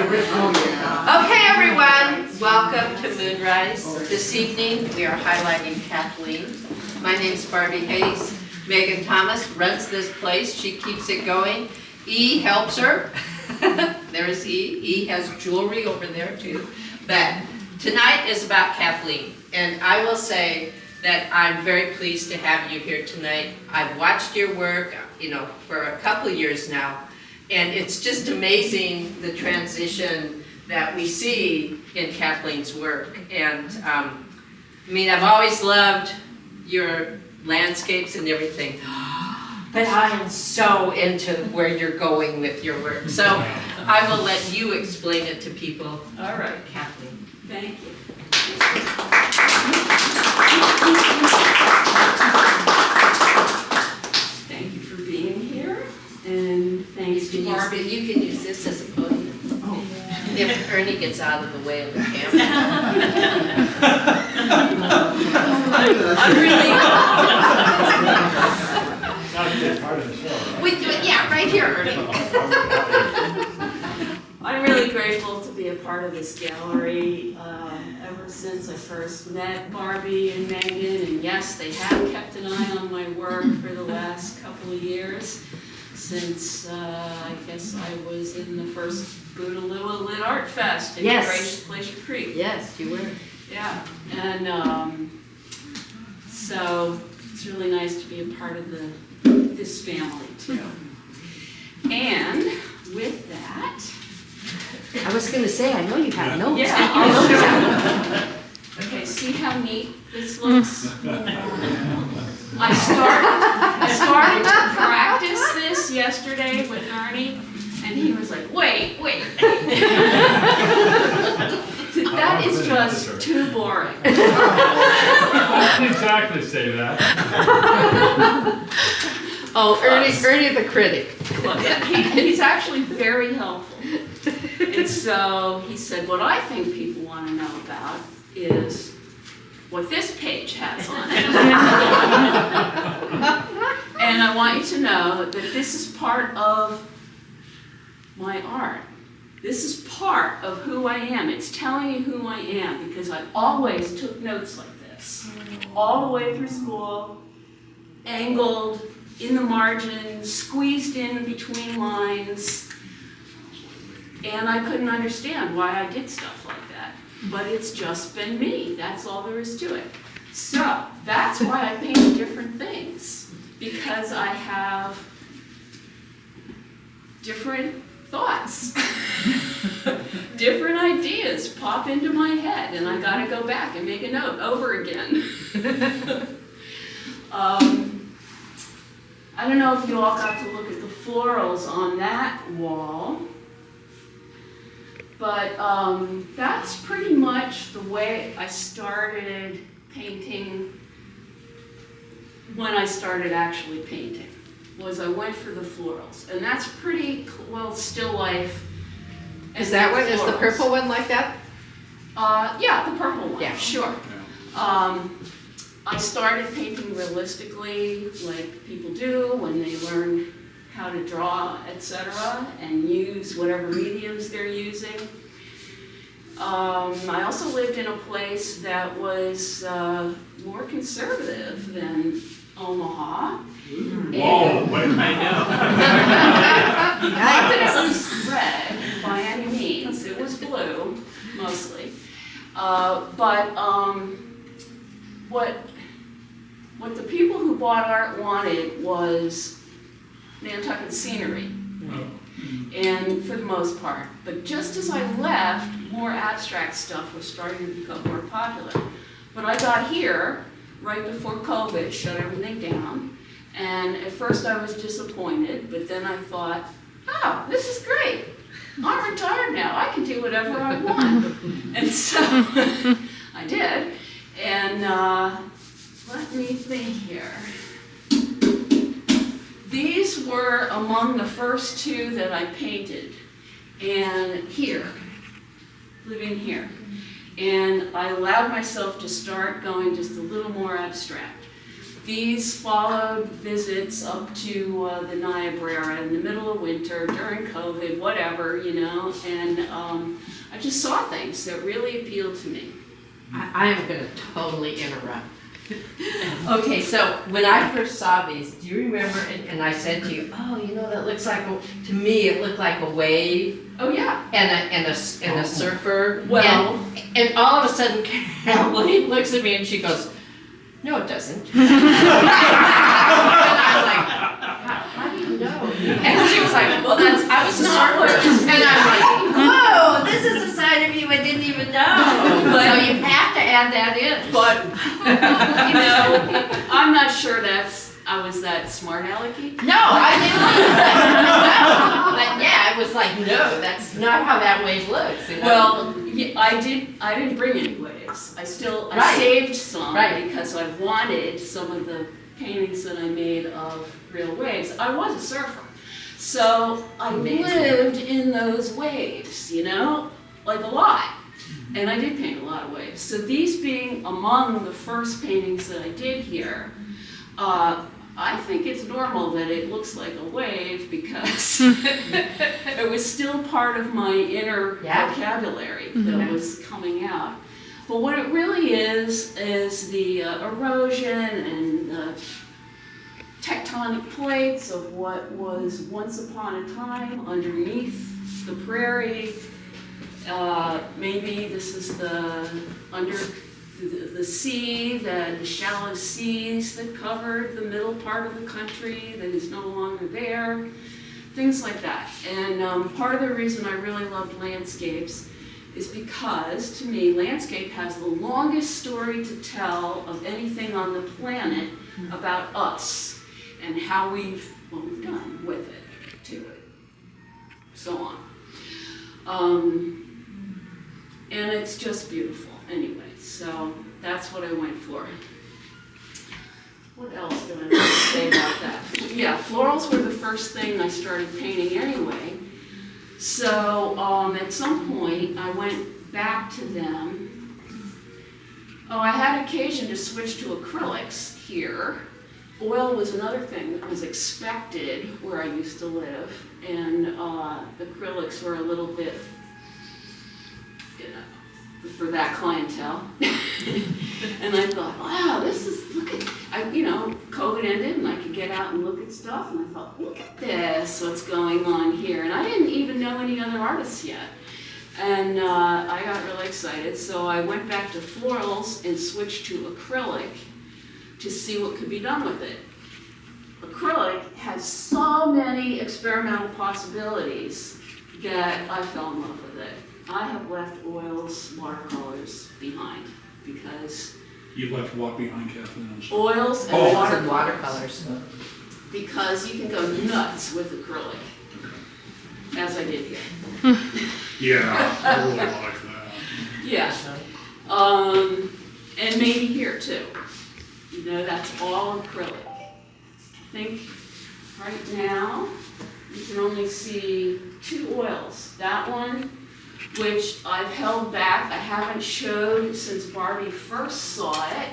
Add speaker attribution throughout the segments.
Speaker 1: Okay, everyone, welcome to MoonRise. This evening, we are highlighting Kathleen. My name's Barbie Hayes. Megan Thomas runs this place. She keeps it going. E helps her. There's E. E has jewelry over there, too. But tonight is about Kathleen. And I will say that I'm very pleased to have you here tonight. I've watched your work, for a couple of years now. And it's just amazing the transition that we see in Kathleen's work. And I've always loved your landscapes and everything. But I am so into where you're going with your work. So I will let you explain it to people. All right, Kathleen.
Speaker 2: Thank you. Thank you for being here, and thanks to Barbie.
Speaker 1: You can use this as a podium. Oh. If Ernie gets out of the way of the camera.
Speaker 2: I'm really...
Speaker 3: Not a good part of the show.
Speaker 1: We do it, yeah, right here, Ernie.
Speaker 2: I'm really grateful to be a part of this gallery. Ever since I first met Barbie and Megan, and yes, they have kept an eye on my work for the last couple of years, since I guess I was in the first Bootaloo Lit Art Fest in Glacier Creek.
Speaker 1: Yes, you were.
Speaker 2: Yeah, and so it's really nice to be a part of this family too. And with that,
Speaker 1: I was going to say, I know you have notes.
Speaker 2: yeah, I'll show. Okay, see how neat this looks? I started to practice this yesterday with Ernie, and he was like, wait. That is just too boring.
Speaker 3: I didn't exactly say that.
Speaker 1: Oh, Ernie the critic.
Speaker 2: Well, he's actually very helpful. And so he said, what I think people want to know about is what this page has on it. And I want you to know that this is part of my art. This is part of who I am. It's telling you who I am, because I always took notes like this. All the way through school, angled, in the margins, squeezed in between lines. And I couldn't understand why I did stuff like that. But it's just been me. That's all there is to it. So that's why I paint different things, because I have different thoughts. Different ideas pop into my head, and I gotta go back and make a note over again. I don't know if you all got to look at the florals on that wall, but that's pretty much the way I started painting when I started actually painting, was I went for the florals. And that's pretty, well, still life.
Speaker 1: Is that one? Is the purple one like that?
Speaker 2: Yeah, the purple one,
Speaker 1: yeah.
Speaker 2: Sure. I started painting realistically, like people do when they learn how to draw, etc., and use whatever mediums they're using. I also lived in a place that was more conservative than Omaha.
Speaker 3: Whoa, wait, I know.
Speaker 2: Not that it was red by any means, it was blue, mostly. But what the people who bought art wanted was Nantucket scenery, and for the most part. But just as I left, more abstract stuff was starting to become more popular. But I got here right before COVID shut everything down, and at first I was disappointed, but then I thought, oh, this is great. I'm retired now, I can do whatever I want. And so I did, and let me think here. These were among the first two that I painted, and living here. And I allowed myself to start going just a little more abstract. These followed visits up to the Niobrara in the middle of winter, during COVID, whatever, you know, and I just saw things that really appealed to me.
Speaker 1: I am going to totally interrupt. Okay, so when I first saw these, do you remember, and I said to you, oh, you know, that looks like, to me, it looked like a wave.
Speaker 2: Oh, yeah.
Speaker 1: And a surfer.
Speaker 2: Well.
Speaker 1: And all of a sudden, Kathleen looks at me and she goes, no, it doesn't. And I'm like, how do you know? And she was like, well, I was a surfer. And I'm like, whoa, this is a side of you I didn't even know. So you have to add that in.
Speaker 2: But, you know, I'm not sure I was that smart alecky.
Speaker 1: No, I didn't. But yeah, it was like, no, that's not how that wave looks. You know?
Speaker 2: Well, yeah, I didn't bring any waves. I saved some because I wanted some of the paintings that I made of real waves. I was a surfer. So I lived in those waves, you know, like a lot. And I did paint a lot of waves. So these being among the first paintings that I did here, I think it's normal that it looks like a wave because it was still part of my inner vocabulary that was coming out. But what it really is the erosion and the tectonic plates of what was once upon a time underneath the prairie. Maybe this is under the sea, the shallow seas that covered the middle part of the country that is no longer there, things like that. And part of the reason I really loved landscapes is because, to me, landscape has the longest story to tell of anything on the planet about us and how what we've done with it, to it, so on. And it's just beautiful anyway, so that's what I went for. What else did I want to say about that? Yeah, florals were the first thing I started painting anyway. So at some point I went back to them. Oh, I had occasion to switch to acrylics here. Oil was another thing that was expected where I used to live, and acrylics were a little bit, you know, for that clientele. And I thought, wow, COVID ended and I could get out and look at stuff, and I thought, look at this, what's going on here. And I didn't even know any other artists yet. And I got really excited, so I went back to florals and switched to acrylic to see what could be done with it. Acrylic has so many experimental possibilities that I fell in love with it. I have left oils, watercolors behind because...
Speaker 4: You left what behind, Kathleen? I'm sorry.
Speaker 2: Oils and
Speaker 1: watercolors.
Speaker 2: Because you can go nuts with acrylic, as I did here.
Speaker 4: Yeah, I really like that.
Speaker 2: Yeah. And maybe here too. You know, that's all acrylic. I think right now you can only see two oils. That one, which I've held back, I haven't showed since Barbie first saw it,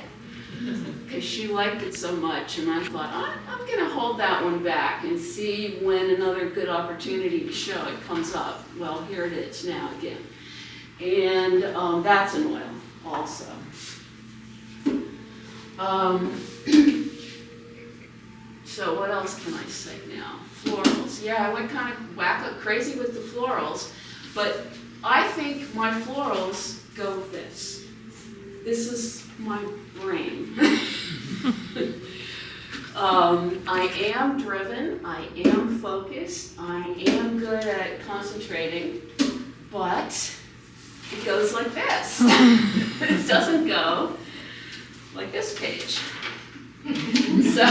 Speaker 2: because she liked it so much, and I thought, I'm gonna hold that one back and see when another good opportunity to show it comes up. Well, here it is now again. And that's an oil also. So what else can I say now? Florals. Yeah, I went kind of crazy with the florals, but I think my florals go with this. This is my brain. I am driven, I am focused, I am good at concentrating, but it goes like this. It doesn't go like this page. So,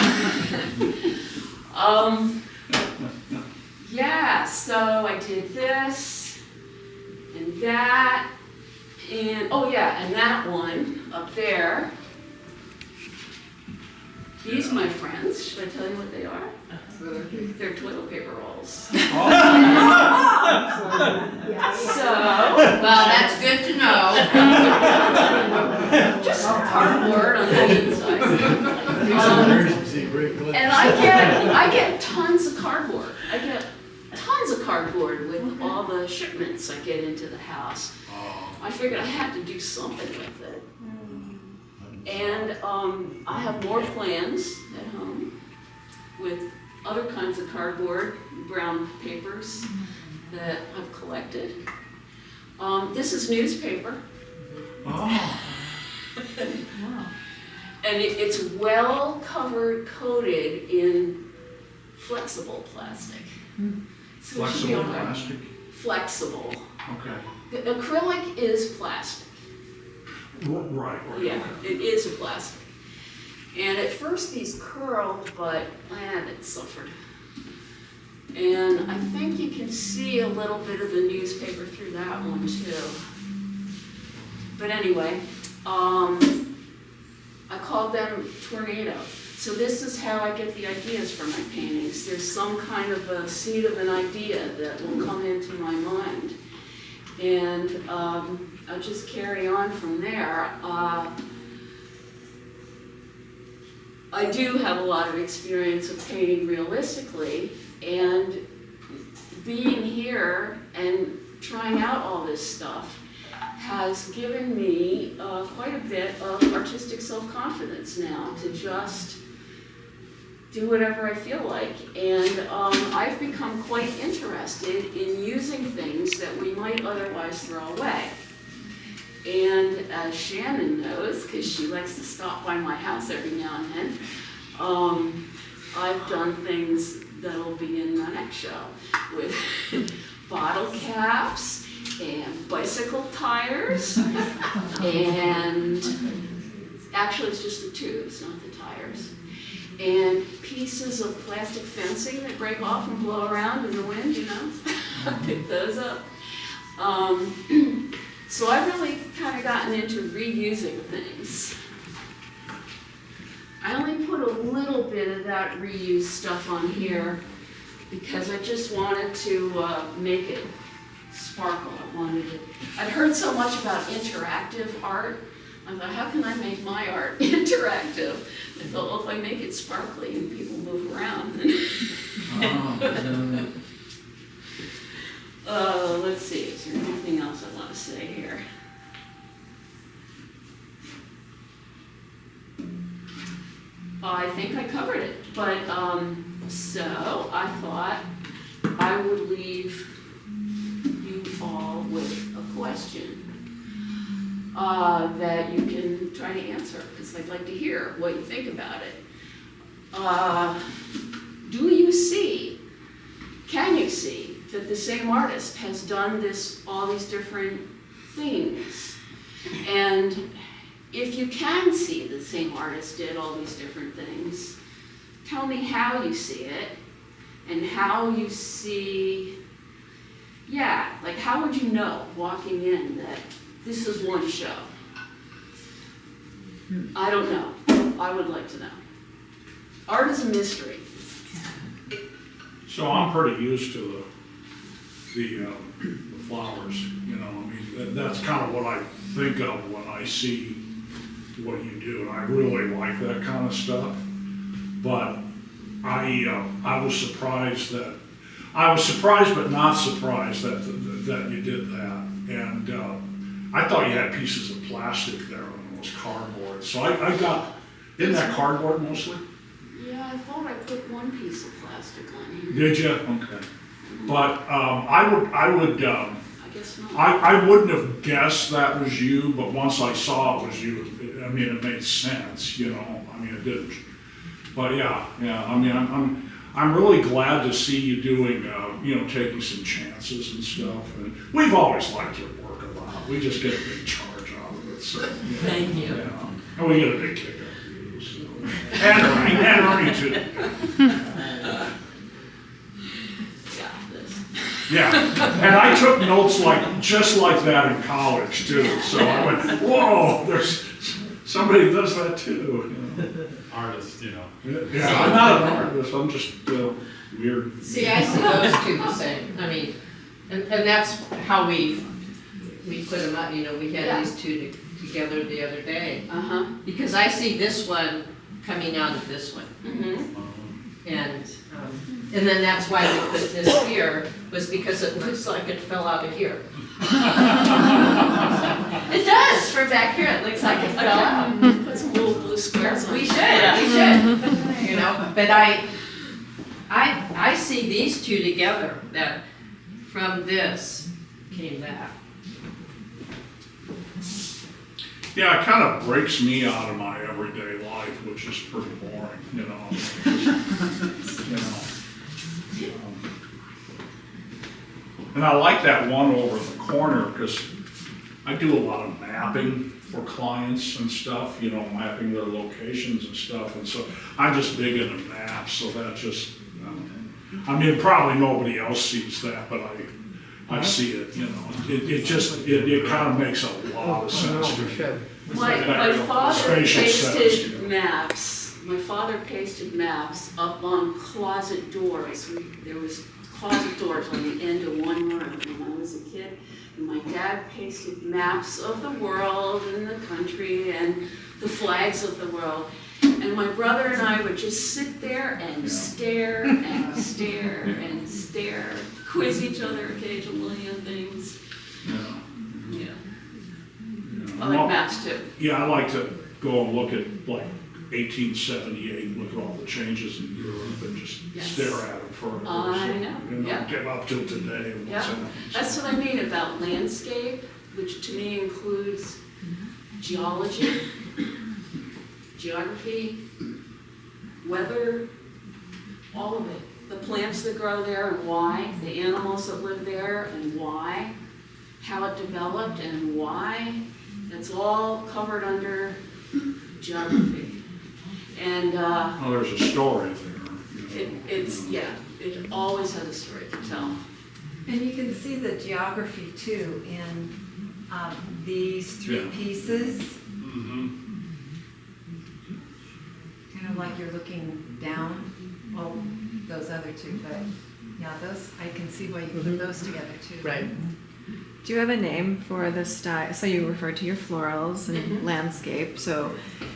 Speaker 2: yeah, so I did this and that, and oh yeah, and that one up there. These, my friends, should I tell you what they are? They're toilet paper rolls. So,
Speaker 1: Well, that's good to know.
Speaker 2: just cardboard on the inside.
Speaker 5: Emergency, great place.
Speaker 2: And I get tons of cardboard. I get tons of cardboard with all the shipments I get into the house. I figured I had to do something with it. And I have more plans at home with other kinds of cardboard, brown papers that I've collected. This is newspaper.
Speaker 4: Oh,
Speaker 2: And it's well coated in flexible plastic. So it should be
Speaker 4: flexible
Speaker 2: all right.
Speaker 4: plastic?
Speaker 2: Flexible.
Speaker 4: Okay.
Speaker 2: The acrylic is plastic.
Speaker 4: Right.
Speaker 2: Yeah, it is a plastic. And at first these curled, but man, it suffered. And I think you can see a little bit of the newspaper through that one too. But anyway, I called them Tornado. So this is how I get the ideas for my paintings. There's some kind of a seed of an idea that will come into my mind. And I'll just carry on from there. I do have a lot of experience of painting realistically, and being here and trying out all this stuff has given me quite a bit of artistic self-confidence now to just do whatever I feel like. And I've become quite interested in using things that we might otherwise throw away. And as Shannon knows, because she likes to stop by my house every now and then, I've done things that'll be in the next show with bottle caps and bicycle tires, and actually it's just the tubes, not the tires, and pieces of plastic fencing that break off and blow around in the wind, you know, pick those up. So I've really kind of gotten into reusing things. I only put a little bit of that reuse stuff on here because I just wanted to make it sparkle. I'd heard so much about interactive art. I thought, how can I make my art interactive? I thought, well, if I make it sparkly and people move around, then let's see, is there anything else I want to say here? I think I covered it, but so I thought I would leave you all with a question that you can try to answer, because I'd like to hear what you think about it. Do you see, can you see, that the same artist has done all these different things? And if you can see the same artist did all these different things, tell me how you see it and how you see, like how would you know walking in that this is one show? I don't know. I would like to know. Art is a mystery.
Speaker 4: So I'm pretty used to the flowers, you know, I mean, that's kind of what I think of when I see what you do, and I really like that kind of stuff. But I was surprised but not surprised that you did that. And I thought you had pieces of plastic there on those cardboard. So I got, isn't that cardboard mostly?
Speaker 2: Yeah, I thought I put one piece of plastic on here.
Speaker 4: Did you? Okay. But I would.
Speaker 2: I guess not.
Speaker 4: I wouldn't have guessed that was you, but once I saw it was you, I mean, it made sense, you know. I mean, it did. But yeah. I mean, I'm really glad to see you doing, you know, taking some chances and stuff. And we've always liked your work a lot. We just get a big charge out of it. So,
Speaker 2: Thank you.
Speaker 4: Yeah. And we get a big kick out of you. So. And Ernie too. Yeah, and I took notes just like that in college too. So I went, whoa, there's somebody who does that too. You know?
Speaker 3: Artist, you know.
Speaker 4: Yeah, I'm not an artist. I'm just weird.
Speaker 1: See, I see those two the same. I mean, and that's how we put them up. You know, we had these two together the other day.
Speaker 2: Uh-huh.
Speaker 1: Because I see this one coming out of this one.
Speaker 2: Mhm.
Speaker 1: And then that's why we put this here, was because it looks like it fell out of here. It does, from back here, it looks like it fell out.
Speaker 2: Put some little blue squares on
Speaker 1: We
Speaker 2: it.
Speaker 1: should, you know, but I see these two together, that from this came that.
Speaker 4: Yeah, it kind of breaks me out of my everyday life, which is pretty boring, you know. You know. And I like that one over in the corner, because I do a lot of mapping for clients and stuff, you know, mapping their locations and stuff, and so I'm just big into maps, so that just, I mean, probably nobody else sees that, but I see it, you know, it kind of makes a lot of sense to me.
Speaker 2: My father
Speaker 4: Spatial sense,
Speaker 2: pasted
Speaker 4: you know.
Speaker 2: maps. My father pasted maps up on closet doors. There was closet doors on the end of one room when I was a kid. And my dad pasted maps of the world and the country and the flags of the world. And my brother and I would just sit there and stare and stare and stare, quiz each other occasionally and things.
Speaker 4: Yeah.
Speaker 2: Yeah.
Speaker 4: Yeah.
Speaker 2: I like maps too.
Speaker 4: Yeah, I like to go and look at like 1878, look at all the changes in Europe and just
Speaker 2: Yes.
Speaker 4: stare at them for
Speaker 2: I know,
Speaker 4: you know,
Speaker 2: yeah.
Speaker 4: get up till today and what's
Speaker 2: Yeah,
Speaker 4: happening.
Speaker 2: that's what I mean about landscape, which to me includes geology, geography, weather, all of it. The plants that grow there and why, the animals that live there and why, how it developed and why. It's all covered under geography. And
Speaker 4: Oh, there's a story there.
Speaker 2: it always has a story to tell.
Speaker 5: And you can see the geography too in these three
Speaker 4: Yeah.
Speaker 5: pieces,
Speaker 4: Mm-hmm.
Speaker 5: kind of like you're looking down, well, those other two, but yeah, those, I can see why you put those together too.
Speaker 1: Right.
Speaker 6: Do you have a name for the style? So you refer to your florals and
Speaker 2: Mhm.
Speaker 6: landscape. So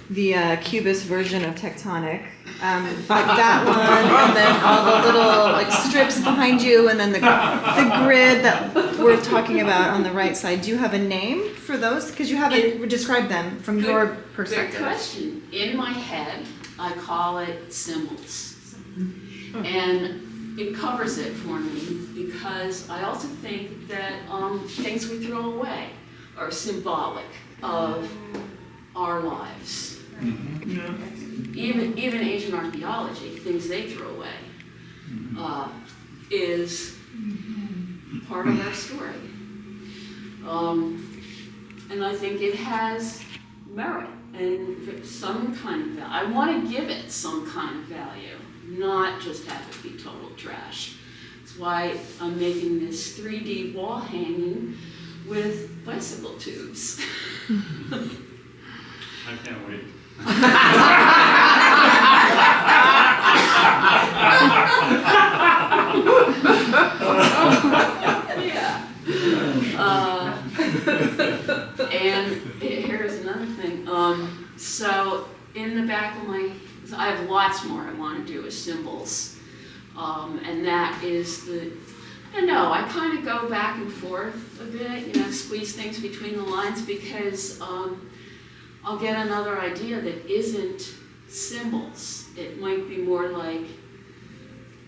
Speaker 6: the cubist version of tectonic, like that one, and then all the little like strips behind you, and then the grid that we're talking about on the right side. Do you have a name for those? Because you haven't described them from your
Speaker 2: Good
Speaker 6: perspective.
Speaker 2: question. In my head, I call it symbols. And it covers it for me because I also think that things we throw away are symbolic of our lives. Even ancient archaeology, things they throw away, is part of our story. And I think it has merit and some kind of value. I want to give it some kind of value, not just have it be total trash. That's why I'm making this 3D wall hanging with bicycle tubes.
Speaker 3: I can't wait.
Speaker 2: Yeah. And here's another thing. So in the back of my, I have lots more I want to do with symbols. And that is I don't know, I kind of go back and forth a bit, you know, squeeze things between the lines because I'll get another idea that isn't symbols. It might be more like,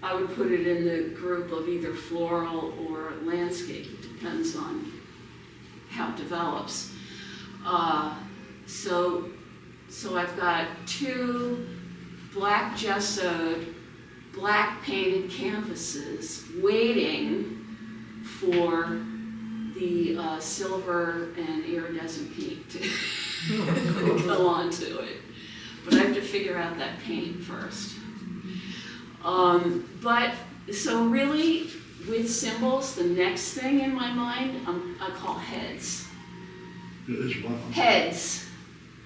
Speaker 2: I would put it in the group of either floral or landscape. It depends on how it develops. So I've got two black gessoed, black painted canvases waiting for the silver and iridescent paint to go onto it. But I have to figure out that paint first. But so really with symbols, the next thing in my mind, I call heads.
Speaker 4: It is one.
Speaker 2: Heads.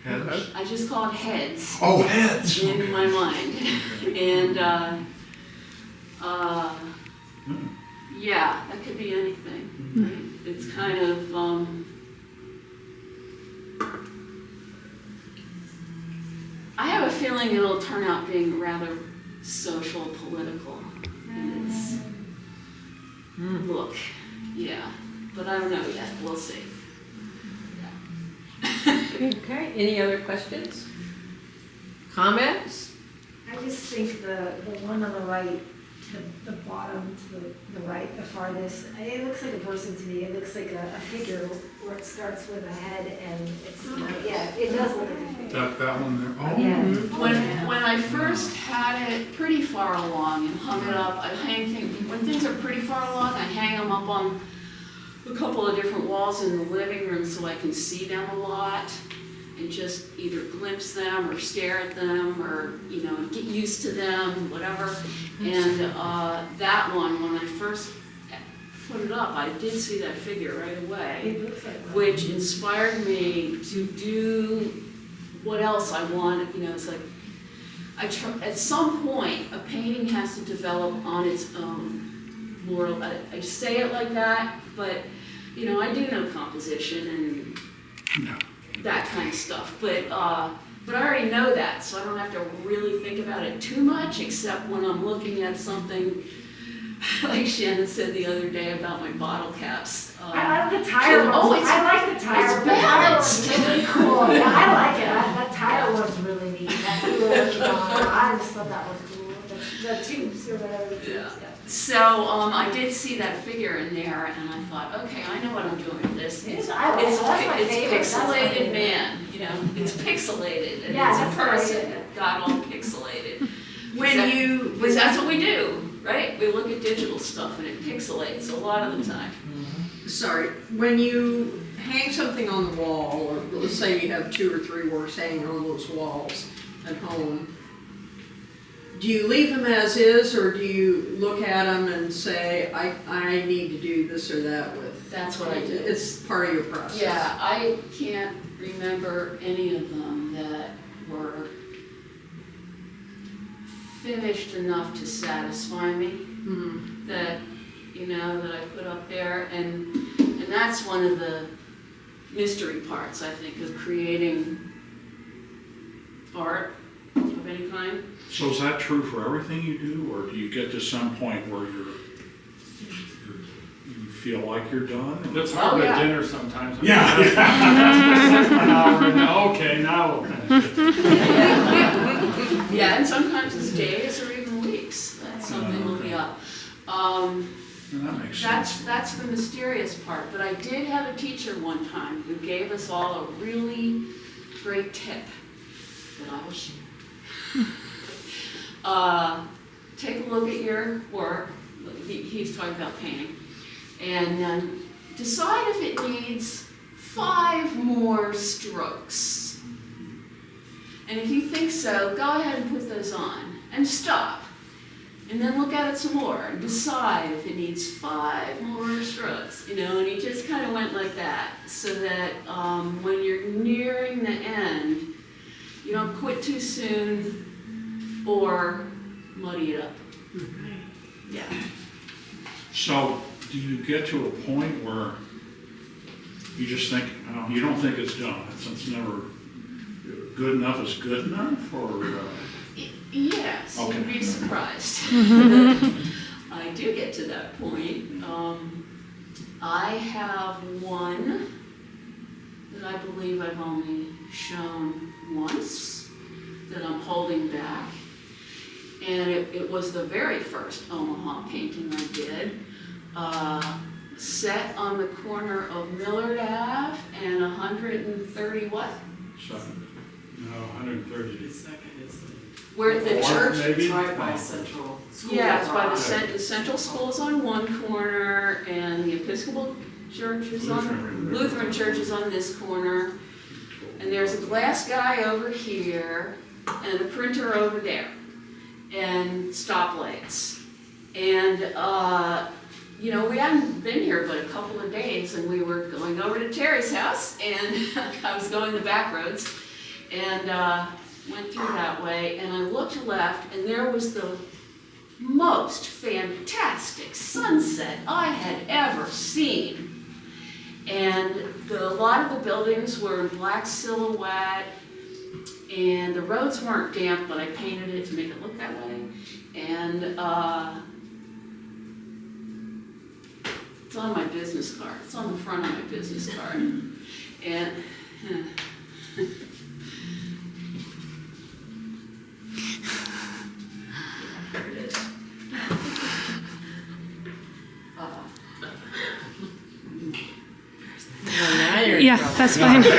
Speaker 4: Heads?
Speaker 2: I just call it heads
Speaker 4: Oh, heads!
Speaker 2: in my mind. And yeah, that could be anything. Right? It's kind of I have a feeling it'll turn out being rather social, political in its look. Yeah, but I don't know yet. We'll see.
Speaker 7: Okay, any other questions? Comments?
Speaker 8: I just think the one on the right, the bottom to the right, the farthest, it looks like a person to me. It looks like a figure where it starts with a head and it's, yeah, it does look like a figure.
Speaker 4: That one there, oh.
Speaker 8: Yeah.
Speaker 2: When I first had it pretty far along and hung it up, I hang things, when things are pretty far along, I hang them up on a couple of different walls in the living room so I can see them a lot and just either glimpse them or stare at them or, you know, get used to them, whatever. And that one, when I first put it up, I did see that figure right away,
Speaker 8: It looks like one.
Speaker 2: which inspired me to do what else I wanted. You know, it's like, at some point, a painting has to develop on its own. More, I say it like that, but, you know, I do know composition and
Speaker 4: No.
Speaker 2: that kind of stuff, but I already know that, so I don't have to really think about it too much, except when I'm looking at something, like Shannon said the other day about my bottle caps.
Speaker 8: I like the tire one.
Speaker 2: Oh, it's-
Speaker 8: I like the tire.
Speaker 2: it's
Speaker 8: The tire
Speaker 2: balanced.
Speaker 8: one's really cool. Yeah, I like it. That tire one's really neat. That you were working on. I just thought that was cool. The tubes or whatever. The tubes,
Speaker 2: Yeah.
Speaker 8: yeah.
Speaker 2: So I did see that figure in there, and I thought, okay, I know what I'm doing with this.
Speaker 8: It is- I like it. That's my favorite.
Speaker 2: It's
Speaker 8: That's my
Speaker 2: pixelated
Speaker 8: favorite.
Speaker 2: man, you know, it's pixelated, and
Speaker 8: Yeah,
Speaker 2: it's a
Speaker 8: that's great.
Speaker 2: person that got all pixelated. Because that's what we do, right? We look at digital stuff and it pixelates a lot of the time.
Speaker 7: Sorry, when you hang something on the wall, or let's say you have 2 or 3 works hanging on those walls at home, do you leave them as is, or do you look at them and say, I need to do this or that with?
Speaker 2: That's what I do.
Speaker 7: It's part of your process.
Speaker 2: Yeah, I can't remember any of them that were finished enough to satisfy me.
Speaker 7: Mhm.
Speaker 2: That, you know, that I put up there, and that's one of the mystery parts, I think, of creating art of any kind.
Speaker 4: So is that true for everything you do, or do you get to some point where you feel like you're done?
Speaker 3: It's hard
Speaker 2: Oh,
Speaker 3: at
Speaker 2: yeah.
Speaker 3: dinner sometimes.
Speaker 4: Yeah.
Speaker 3: That's for an hour, and okay, now we'll finish it.
Speaker 2: Yeah, and sometimes it's days or even weeks that something will be up.
Speaker 4: That makes sense.
Speaker 2: That's the mysterious part, but I did have a teacher one time who gave us all a really great tip that I will share. Take a look at your work, he's talking about painting, and decide if it needs 5 more strokes. And if you think so, go ahead and put those on, and stop. And then look at it some more and decide if it needs 5 more strokes, you know, and he just kind of went like that, so that when you're nearing the end, you don't quit too soon or muddy it up. Yeah.
Speaker 4: So do you get to a point where you just think, you don't think it's done, it's never good enough is good enough, or?
Speaker 2: Yes,
Speaker 4: Okay.
Speaker 2: you'd be surprised. I do get to that point. I have one that I believe I've only shown once that I'm holding back. And it was the very first Omaha painting I did, set on the corner of Millard Ave and 130 what?
Speaker 4: Second.
Speaker 3: No, 130.
Speaker 2: Where the
Speaker 3: Fourth,
Speaker 2: church.
Speaker 3: maybe?
Speaker 9: Right by Central.
Speaker 2: Yeah, it's by the Central School's on one corner, and the Episcopal Church is Lutheran Church is on this corner. And there's a glass guy over here, and a printer over there, and stoplights. And, you know, we hadn't been here but a couple of days, and we were going over to Terry's house, and I was going the back roads, and went through that way, and I looked left, and there was the most fantastic sunset I had ever seen. And a lot of the buildings were in black silhouette, And the roads weren't damp, but I painted it to make it look that way. And it's on my business card. It's on the front of my business card. And here it is.
Speaker 9: Yeah, that's fine.
Speaker 4: Now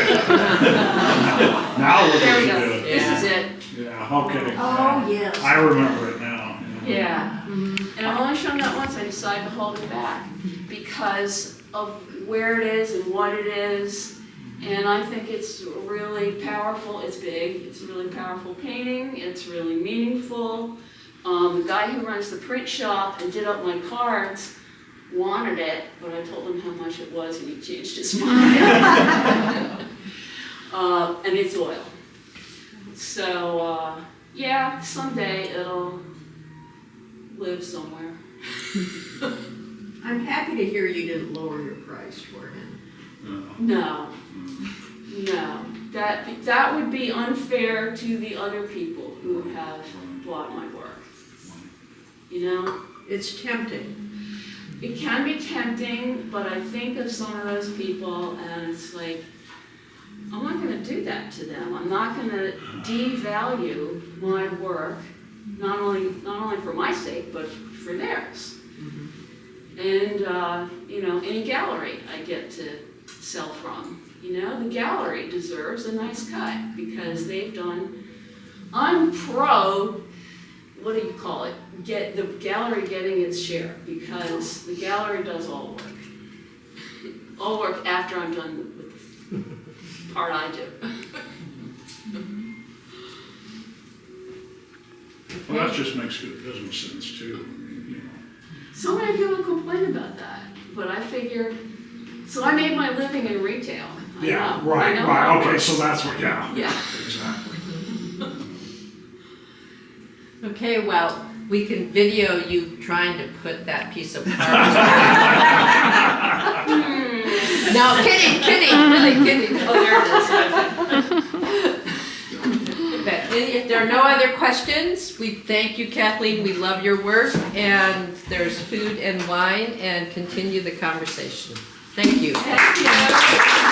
Speaker 4: look
Speaker 2: There we
Speaker 4: what
Speaker 2: go.
Speaker 4: you did.
Speaker 2: This is it.
Speaker 4: Yeah, okay.
Speaker 7: Oh, yes.
Speaker 4: I remember it now.
Speaker 2: Yeah. And I've only shown that once. I decided to hold it back because of where it is and what it is. And I think it's really powerful. It's big. It's a really powerful painting. It's really meaningful. The guy who runs the print shop and did up my cards wanted it, but I told him how much it was and he changed his mind. And it's oil. So, yeah, someday it'll live somewhere.
Speaker 7: I'm happy to hear you didn't lower your price for him.
Speaker 2: No, no, that would be unfair to the other people who have bought my work. You know,
Speaker 7: It's tempting.
Speaker 2: it can be tempting, but I think of some of those people and it's like, I'm not gonna do that to them. I'm not gonna devalue my work, not only for my sake, but for theirs. And, you know, any gallery I get to sell from, you know, the gallery deserves a nice cut because they've done, I'm pro, what do you call it? Get the gallery getting its share because the gallery does all work. All work after I'm done with the part I do.
Speaker 4: Well, that just makes good business sense too. I mean, you know.
Speaker 2: So many people complain about that, but I figure, so I made my living in retail. I
Speaker 4: Yeah,
Speaker 2: know.
Speaker 4: right,
Speaker 2: I know how it
Speaker 4: okay,
Speaker 2: works.
Speaker 4: so that's what, yeah.
Speaker 2: Yeah.
Speaker 4: Exactly.
Speaker 1: Okay, well, we can video you trying to put that piece of art. No, kidding, really kidding. Oh, there it is. But if there are no other questions, we thank you, Kathleen. We love your work, and there's food and wine, and continue the conversation. Thank you.
Speaker 2: Thank you.